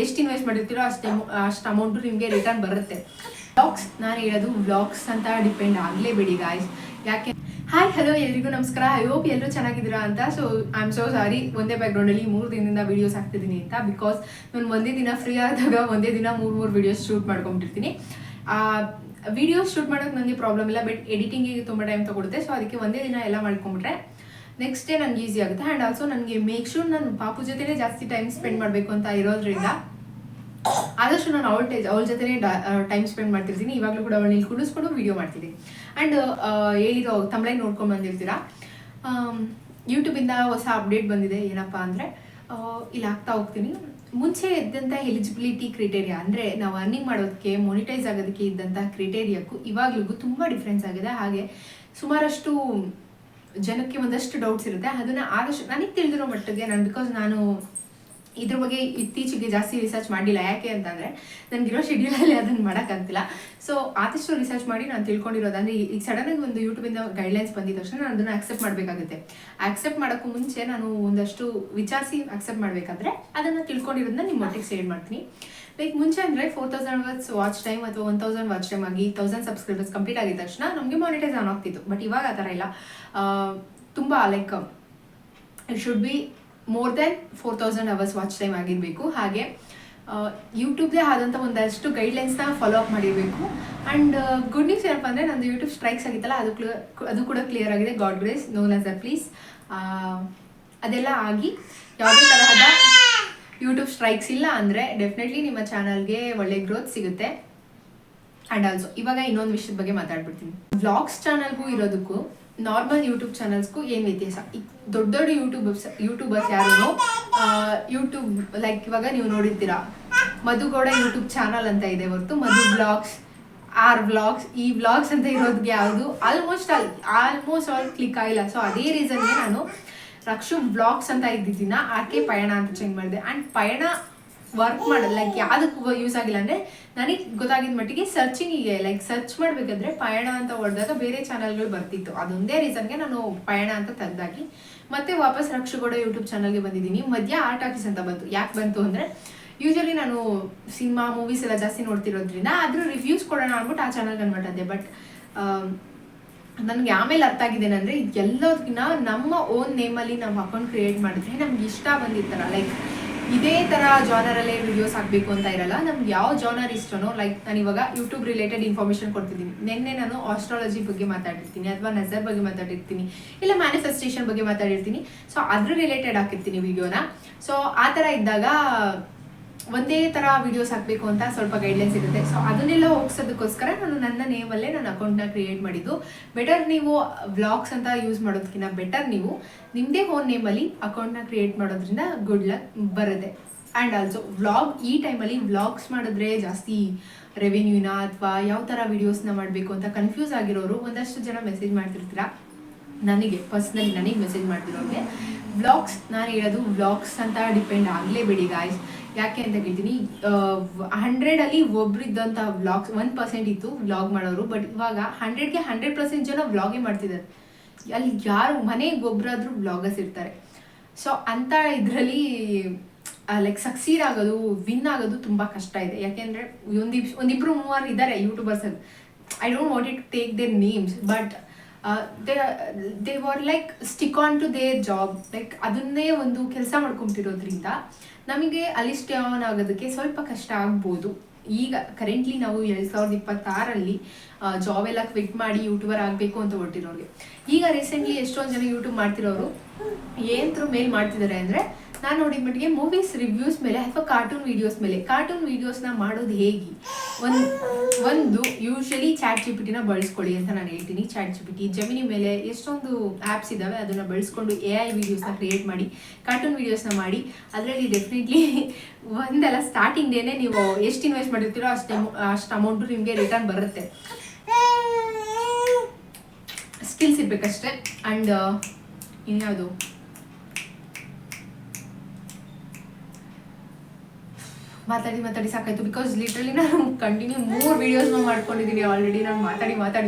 ಎಷ್ಟು ಇನ್ವೆಸ್ಟ್ ಮಾಡಿರ್ತೀರೋ ಅಷ್ಟು ಅಮೌಂಟು ನಿಮಗೆ ರಿಟರ್ನ್ ಬರುತ್ತೆ. ವ್ಲಾಗ್ಸ್ ನಾನು ಹೇಳೋದು ವ್ಲಾಗ್ಸ್ ಅಂತ ಡಿಪೆಂಡ್ ಆಗಲೇಬೇಡಿ ಗಾಯ್ಸ್. ಯಾಕೆ ಹಾಯ್ ಹಲೋ ಎಲ್ರಿಗೂ ನಮಸ್ಕಾರ. ಐ ಹೋಪ್ ಎಲ್ಲರೂ ಚೆನ್ನಾಗಿದ್ದೀರಾ ಅಂತ. So I am so sorry, ಒಂದೇ ಬ್ಯಾಕ್ಗ್ರೌಂಡಲ್ಲಿ 3 ದಿನದಿಂದ ವೀಡಿಯೋಸ್ ಹಾಕ್ತಿದ್ದೀನಿ ಅಂತ. ಬಿಕಾಸ್ ನಾನು ಒಂದೇ ದಿನ ಫ್ರೀ ಆದಾಗ ಒಂದೇ ದಿನ 3 ವೀಡಿಯೋಸ್ ಶೂಟ್ ಮಾಡ್ಕೊಂಡಿರ್ತೀನಿ. ವೀಡಿಯೋಸ್ ಶೂಟ್ ಮಾಡೋಕೆ ನನಗೆ ಪ್ರಾಬ್ಲಮ್ ಇಲ್ಲ, ಬಟ್ ಎಡಿಟಿಂಗಿಗೆ ತುಂಬ ಟೈಮ್ ತೊಗೊಳುತ್ತೆ. ಸೊ ಅದಕ್ಕೆ ಒಂದೇ ದಿನ ಎಲ್ಲ ಮಾಡ್ಕೊಂಬಿಟ್ರೆ ನೆಕ್ಸ್ಟ್ ಡೇ ನನಗೆ ಈಸಿ ಆಗುತ್ತೆ. ಆ್ಯಂಡ್ ಆಲ್ಸೋ ನನಗೆ ಮೇಕ್ ಶೂರ್ ನಾನು ಪಾಪು ಜೊತೆನೇ ಜಾಸ್ತಿ ಟೈಮ್ ಸ್ಪೆಂಡ್ ಮಾಡಬೇಕು ಅಂತ ಇರೋದ್ರಿಂದ ಆದಷ್ಟು ನಾನು ಅವಳ ಜೊತೆನೇ ಟೈಮ್ ಸ್ಪೆಂಡ್ ಮಾಡ್ತಿರ್ತೀನಿ. ಇವಾಗಲೂ ಕೂಡ ಅವಳನ್ನ ಇಲ್ಲಿ ಕುಡಿಸ್ಕೊಂಡು ವೀಡಿಯೋ ಮಾಡ್ತಿದ್ದೀನಿ. ಆ್ಯಂಡ್ ಹೇಳಿರೋ ತಮ್ಲೈನ್ ನೋಡ್ಕೊಂಡು ಬಂದಿರ್ತೀರಾ. ಯೂಟ್ಯೂಬಿಂದ ಹೊಸ ಅಪ್ಡೇಟ್ ಬಂದಿದೆ. ಏನಪ್ಪ ಅಂದರೆ ಇಲ್ಲಿ ಹಾಕ್ತಾ ಹೋಗ್ತೀನಿ. ಮುಂಚೆ ಇದ್ದಂಥ ಎಲಿಜಿಬಿಲಿಟಿ ಕ್ರೈಟೇರಿಯಾ ಅಂದರೆ ನಾವು ಅರ್ನಿಂಗ್ ಮಾಡೋದಕ್ಕೆ, ಮೊನಿಟೈಸ್ ಆಗೋದಕ್ಕೆ ಇದ್ದಂಥ ಕ್ರೈಟೇರಿಯಾಕ್ಕೂ ಇವಾಗಲಿಗೂ ತುಂಬ ಡಿಫ್ರೆನ್ಸ್ ಆಗಿದೆ. ಹಾಗೆ ಸುಮಾರಷ್ಟು ಜನಕ್ಕೆ ಒಂದಷ್ಟು ಡೌಟ್ಸ್ ಇರುತ್ತೆ. ಅದನ್ನು ಆದಷ್ಟು ನನಗೆ ತಿಳಿದಿರೋ ಮಟ್ಟಿಗೆ ನಾನು ಇದ್ರ ಬಗ್ಗೆ ಇತ್ತೀಚೆಗೆ ಜಾಸ್ತಿ ರಿಸರ್ಚ್ ಮಾಡಿಲ್ಲ. ಯಾಕೆ ಅಂತಂದರೆ ನನಗಿರೋ ಶೆಡ್ಯೂಲಲ್ಲಿ ಅದನ್ನು ಮಾಡೋಕ್ಕಾಗ್ತಿಲ್ಲ. ಸೊ ಆದಷ್ಟು ರಿಸರ್ಚ್ ಮಾಡಿ ನಾನು ತಿಳ್ಕೊಂಡಿರೋದಂದರೆ ಈಗ ಸಡನ್ನಾಗಿ ಒಂದು ಯೂಟ್ಯೂಬಿಂದ ಗೈಡ್ಲೈನ್ಸ್ ಬಂದಿದ ತಕ್ಷಣ ನಾನು ಅದನ್ನು ಅಕ್ಸೆಪ್ಟ್ ಮಾಡಬೇಕಾಗುತ್ತೆ. ಆಕ್ಸೆಪ್ಟ್ ಮಾಡೋಕ್ಕೂ ಮುಂಚೆ ನಾನು ಒಂದಷ್ಟು ವಿಚಾರಿಸಿ ಅಕ್ಸೆಪ್ಟ್ ಮಾಡಬೇಕಾದ್ರೆ ಅದನ್ನು ತಿಳ್ಕೊಂಡಿರೋದನ್ನ ನಿಮ್ಮ ಒಟ್ಟಿಗೆ ಶೇರ್ ಮಾಡ್ತೀನಿ. ಲೈಕ್ ಮುಂಚೆ ಅಂದರೆ 4000 ವಾಚ್ ಟೈಮ್ ಅಥವಾ 1000 ವಾಚ್ ಟೈಮ್ ಆಗಿ 1000 ಸಬ್ಸ್ಕ್ರೈಬರ್ಸ್ ಕಂಪ್ಲೀಟ್ ಆಗಿದ ತಕ್ಷಣ ನಮಗೆ ಮಾನಿಟೈಸ್ ಆನ್ ಆಗ್ತಿತ್ತು. ಬಟ್ ಇವಾಗ ಆ ಥರ ಇಲ್ಲ. ತುಂಬ like it should be more than 4000 hours watch time ಆಗಿರಬೇಕು. ಹಾಗೆ ಯೂಟ್ಯೂಬ್ದೇ ಆದಂಥ ಒಂದಷ್ಟು ಗೈಡ್ಲೈನ್ಸ್ನ ಫಾಲೋ ಅಪ್ ಮಾಡಿರಬೇಕು. ಆ್ಯಂಡ್ ಗುಡ್ ನ್ಯೂಸ್ ಏನಪ್ಪ ಅಂದರೆ ನಂದು ಯೂಟ್ಯೂಬ್ ಸ್ಟ್ರೈಕ್ಸ್ ಆಗಿತ್ತಲ್ಲ, ಅದು ಕೂಡ ಕ್ಲಿಯರ್ ಆಗಿದೆ. God grace, no nazar please. ಅದೆಲ್ಲ ಆಗಿ ಯಾವುದೇ ತರಹದ ಯೂಟ್ಯೂಬ್ ಸ್ಟ್ರೈಕ್ಸ್ ಇಲ್ಲ ಅಂದರೆ ಡೆಫಿನೆಟ್ಲಿ ನಿಮ್ಮ ಚಾನಲ್ಗೆ ಒಳ್ಳೆ ಗ್ರೋತ್ ಸಿಗುತ್ತೆ. ಆ್ಯಂಡ್ ಆಲ್ಸೋ ಇವಾಗ ಇನ್ನೊಂದು ವಿಷಯದ ಬಗ್ಗೆ ಮಾತಾಡ್ಬಿಡ್ತೀನಿ. ವ್ಲಾಗ್ಸ್ ಚಾನಲ್ಗೂ ಇರೋದಕ್ಕೂ ನಾರ್ಮಲ್ ಯೂಟ್ಯೂಬ್ ಚಾನಲ್ಸ್ಗೂ ಏನು ವ್ಯತ್ಯಾಸ? ದೊಡ್ಡ ಯೂಟ್ಯೂಬರ್ಸ್ ಯಾರು ಯೂಟ್ಯೂಬ್ ಲೈಕ್ ಇವಾಗ ನೀವು ನೋಡಿರ್ತೀರಾ, ಮಧುಗೌಡ ಯೂಟ್ಯೂಬ್ ಚಾನಲ್ ಅಂತ ಇದೆ ಹೊರತು ಮಧು ಬ್ಲಾಗ್ಸ್, ಆರ್ ಬ್ಲಾಗ್ಸ್, ಈ ಬ್ಲಾಗ್ಸ್ ಅಂತ ಇರೋದಕ್ಕೆ ಯಾವುದು ಆಲ್ಮೋಸ್ಟ್ ಆಲ್ ಕ್ಲಿಕ್ ಆಗಿಲ್ಲ. ಸೊ ಅದೇ ರೀಸನ್ಗೆ ನಾನು ರಕ್ಷು ಬ್ಲಾಗ್ಸ್ ಅಂತ ಇದ್ದಿದ್ದೀನ ಆಕೆ ಪಯಣ ಅಂತ ಚೇಂಜ್ ಮಾಡಿದೆ. ಆ್ಯಂಡ್ ಪಯಣ ವರ್ಕ್ ಮಾಡೋದು ಲೈಕ್ ಯಾವುದಕ್ಕೂ ಯೂಸ್ ಆಗಿಲ್ಲ ಅಂದರೆ ನನಗೆ ಗೊತ್ತಾಗಿದ್ದ ಮಟ್ಟಿಗೆ ಸರ್ಚಿಂಗಿಗೆ ಲೈಕ್ ಸರ್ಚ್ ಮಾಡಬೇಕಾದ್ರೆ ಪಯಣ ಅಂತ ಹೊಡೆದಾಗ ಬೇರೆ ಚಾನಲ್ಗಳು ಬರ್ತಿತ್ತು. ಅದೊಂದೇ ರೀಸನ್ಗೆ ನಾನು ಪಯಣ ಅಂತ ತೆಗ್ದಾಕಿ ಮತ್ತೆ ವಾಪಸ್ ರಕ್ಷುಗೌಡ ಯೂಟ್ಯೂಬ್ ಚಾನಲ್ಗೆ ಬಂದಿದ್ದೀನಿ. ಮಧ್ಯ ಆರ್ಟ್ ಆಫೀಸ್ ಅಂತ ಬಂತು. ಯಾಕೆ ಬಂತು ಅಂದರೆ ಯೂಶಲಿ ನಾನು ಸಿನಿಮಾ ಮೂವೀಸ್ ಎಲ್ಲ ಜಾಸ್ತಿ ನೋಡ್ತಿರೋದ್ರಿಂದ ಅದ್ರ ರಿವ್ಯೂಸ್ ಕೊಡೋಣ ಅಂದ್ಬಿಟ್ಟು ಆ ಚಾನಲ್ಗೆ ಅನ್ಬಿಟ್ಟಂತೆ. ಬಟ್ ನನಗೆ ಆಮೇಲೆ ಅರ್ಥ ಆಗಿದ್ದೇನೆಂದರೆ ಎಲ್ಲದಕ್ಕಿಂತ ನಮ್ಮ ಓನ್ ನೇಮಲ್ಲಿ ನಾವು ಅಕೌಂಟ್ ಕ್ರಿಯೇಟ್ ಮಾಡಿದ್ರೆ ನಮ್ಗೆ ಇಷ್ಟ ಬಂದಿರ್ತಾರ ಲೈಕ್ ಇದೇ ಥರ ಜಾನರಲ್ಲೇ ವಿಡಿಯೋಸ್ ಹಾಕಬೇಕು ಅಂತ ಇರಲ್ಲ. ನಮ್ಗೆ ಯಾವ ಜಾನರ್ ಇಷ್ಟನೋ ಲೈಕ್ ನಾನು ಇವಾಗ ಯೂಟ್ಯೂಬ್ ರಿಲೇಟೆಡ್ ಇನ್ಫಾರ್ಮೇಷನ್ ಕೊಡ್ತಿದ್ದೀನಿ. ನಿನ್ನೆ ನಾನು ಆಸ್ಟ್ರಾಲಜಿ ಬಗ್ಗೆ ಮಾತಾಡಿರ್ತೀನಿ, ಅಥವಾ ನಜರ್ ಬಗ್ಗೆ ಮಾತಾಡಿರ್ತೀನಿ, ಇಲ್ಲ ಮ್ಯಾನಿಫೆಸ್ಟೇಷನ್ ಬಗ್ಗೆ ಮಾತಾಡಿರ್ತೀನಿ. ಸೊ ಅದ್ರ ರಿಲೇಟೆಡ್ ಹಾಕಿರ್ತೀನಿ ವಿಡಿಯೋನ. ಸೊ ಆ ಥರ ಇದ್ದಾಗ ಒಂದೇ ಥರ ವಿಡಿಯೋಸ್ ಹಾಕಬೇಕು ಅಂತ ಸ್ವಲ್ಪ ಗೈಡ್ಲೈನ್ಸ್ ಇರುತ್ತೆ. ಸೊ ಅದನ್ನೆಲ್ಲ ಹೋಗ್ಸೋದಕ್ಕೋಸ್ಕರ ನಾನು ನನ್ನ ನೇಮಲ್ಲೇ ನನ್ನ ಅಕೌಂಟ್ನ ಕ್ರಿಯೇಟ್ ಮಾಡಿದ್ದು. ಬೆಟರ್ ನೀವು ವ್ಲಾಗ್ಸ್ ಅಂತ ಯೂಸ್ ಮಾಡೋದಕ್ಕಿಂತ ಬೆಟರ್ ನೀವು ನಿಮ್ಮದೇ ಓನ್ ನೇಮಲ್ಲಿ ಅಕೌಂಟ್ನ ಕ್ರಿಯೇಟ್ ಮಾಡೋದ್ರಿಂದ ಗುಡ್ ಲಕ್ ಬರುತ್ತೆ. ಆ್ಯಂಡ್ ಆಲ್ಸೋ ಈ ಟೈಮಲ್ಲಿ ವ್ಲಾಗ್ಸ್ ಮಾಡಿದ್ರೆ ಜಾಸ್ತಿ ರೆವೆನ್ಯೂನ ಅಥವಾ ಯಾವ ಥರ ವೀಡಿಯೋಸ್ನ ಮಾಡಬೇಕು ಅಂತ ಕನ್ಫ್ಯೂಸ್ ಆಗಿರೋರು ಒಂದಷ್ಟು ಜನ ಮೆಸೇಜ್ ಮಾಡ್ತಿರ್ತೀರ. ನನಗೆ ಮೆಸೇಜ್ ಮಾಡ್ತಿರೋರಿಗೆ ವ್ಲಾಗ್ಸ್ ನಾನು ಹೇಳೋದು ವ್ಲಾಗ್ಸ್ ಅಂತ ಡಿಪೆಂಡ್ ಆಗಲೇಬೇಡಿ ಗಾಯ್ಸ್. ಯಾಕೆ ಅಂತ ಕೇಳ್ತೀನಿ, 100ಅಲ್ಲಿ ಒಬ್ರು ಇದ್ದಂಥ ವ್ಲಾಗ್ಸ್ 1% ಇತ್ತು ವ್ಲಾಗ್ ಮಾಡೋರು. ಬಟ್ ಇವಾಗ 100ಗೆ 100% ಜನ ವ್ಲಾಗೇ ಮಾಡ್ತಿದ್ದಾರೆ. ಅಲ್ಲಿ ಯಾರು ಮನೆಗೆ ಒಬ್ಬರಾದ್ರೂ ವ್ಲಾಗರ್ಸ್ ಇರ್ತಾರೆ. ಸೊ ಅಂಥ ಇದರಲ್ಲಿ ಲೈಕ್ ಸಕ್ಸೀಡ್ ಆಗೋದು, ವಿನ್ ಆಗೋದು ತುಂಬ ಕಷ್ಟ ಇದೆ. ಯಾಕೆಂದರೆ ಒಂದಿಬ್ರು 3 ಇದ್ದಾರೆ YouTubers. I don't want it to take their names, but they were like stick on to their job. Like ಅದನ್ನೇ ಒಂದು ಕೆಲಸ ಮಾಡ್ಕೊಂತಿರೋದ್ರಿಂದ ನಮಗೆ ಅಲ್ಲಿ ಸ್ಟೇ ಆನ್ ಆಗೋದಕ್ಕೆ ಸ್ವಲ್ಪ ಕಷ್ಟ ಆಗ್ಬೋದು. ಈಗ ಕರೆಂಟ್ಲಿ ನಾವು 2026ರಲ್ಲಿ ಜಾಬ್ ಎಲ್ಲ ಕ್ವಿಟ್ ಮಾಡಿ ಯೂಟ್ಯೂಬರ್ ಆಗಬೇಕು ಅಂತ ಹೊರಟಿರೋರಿಗೆ, ಈಗ ರೀಸೆಂಟ್ಲಿ ಎಷ್ಟೊಂದು ಜನ ಯೂಟ್ಯೂಬ್ ಮಾಡ್ತಿರೋರು ಏನತ್ರ ಮೇಲ್ ಮಾಡ್ತಿದ್ದಾರೆ ಅಂದರೆ ನಾನು ನೋಡಿದ ಮಟ್ಟಿಗೆ ಮೂವೀಸ್ ರಿವ್ಯೂಸ್ ಮೇಲೆ ಅಥವಾ ಕಾರ್ಟೂನ್ ವೀಡಿಯೋಸ್ನ ಮಾಡೋದು ಹೇಗೆ ಒಂದು ಯೂಶಲಿ ಚಾಟ್ ಜಿಪಿಟಿನ ಬಳಸ್ಕೊಳ್ಳಿ ಅಂತ ನಾನು ಹೇಳ್ತೀನಿ. ಚಾಟ್ ಜಿಪಿಟಿ, ಜೆಮಿನಿ ಮೇಲೆ ಎಷ್ಟೊಂದು ಆ್ಯಪ್ಸ್ ಇದ್ದಾವೆ, ಅದನ್ನು ಬಳಸ್ಕೊಂಡು AI ವೀಡಿಯೋಸ್ನ ಕ್ರಿಯೇಟ್ ಮಾಡಿ ಕಾರ್ಟೂನ್ ವೀಡಿಯೋಸ್ನ ಮಾಡಿ ಅದರಲ್ಲಿ ಡೆಫಿನೆಟ್ಲಿ ಒಂದೆಲ್ಲ ಸ್ಟಾರ್ಟಿಂಗ್ ಡೇನೇ ನೀವು ಎಷ್ಟು ಇನ್ವೆಸ್ಟ್ ಮಾಡಿರ್ತೀರೋ ಅಷ್ಟು ಅಮೌಂಟು ನಿಮಗೆ ರಿಟರ್ನ್ ಬರುತ್ತೆ. ಸ್ಕಿಲ್ಸ್ ಇರಬೇಕಷ್ಟೇ. ಆ್ಯಂಡ್ ಇನ್ಯಾವುದು ಮಾತಾಡಿ ಸಾಕಾಯ್ತು. ಬಿಕಾಸ್ ಲಿಟ್ರಲಿ ನಾನು ಕಂಟಿನ್ಯೂ 3 ವೀಡಿಯೋಸ್ನ ಮಾಡ್ಕೊಂಡಿದ್ದೀನಿ ಆಲ್ರೆಡಿ. ನಾನು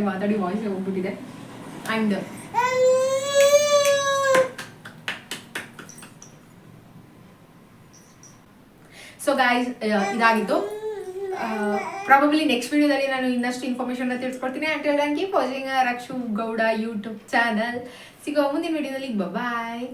ಮಾತಾಡಿ ವಾಯ್ಸ್ ಹೋಗ್ಬಿಟ್ಟಿದೆ. ಆ್ಯಂಡ್ ಸೊ ಸೊ ಗಾಯ್ಸ್ ಇದಾಗಿತ್ತು. ಪ್ರಾಬಬ್ಲಿ ನೆಕ್ಸ್ಟ್ ವಿಡಿಯೋದಲ್ಲಿ ನಾನು ಇನ್ನಷ್ಟು ಇನ್ಫಾರ್ಮೇಷನ್ ತಿಳಿಸ್ಕೊಡ್ತೀನಿ. Until then keep watching Rakshu Gowda YouTube channel. ಸಿಗೋ ಮುಂದಿನ ವಿಡಿಯೋದಲ್ಲಿ. ಬಾಯ್.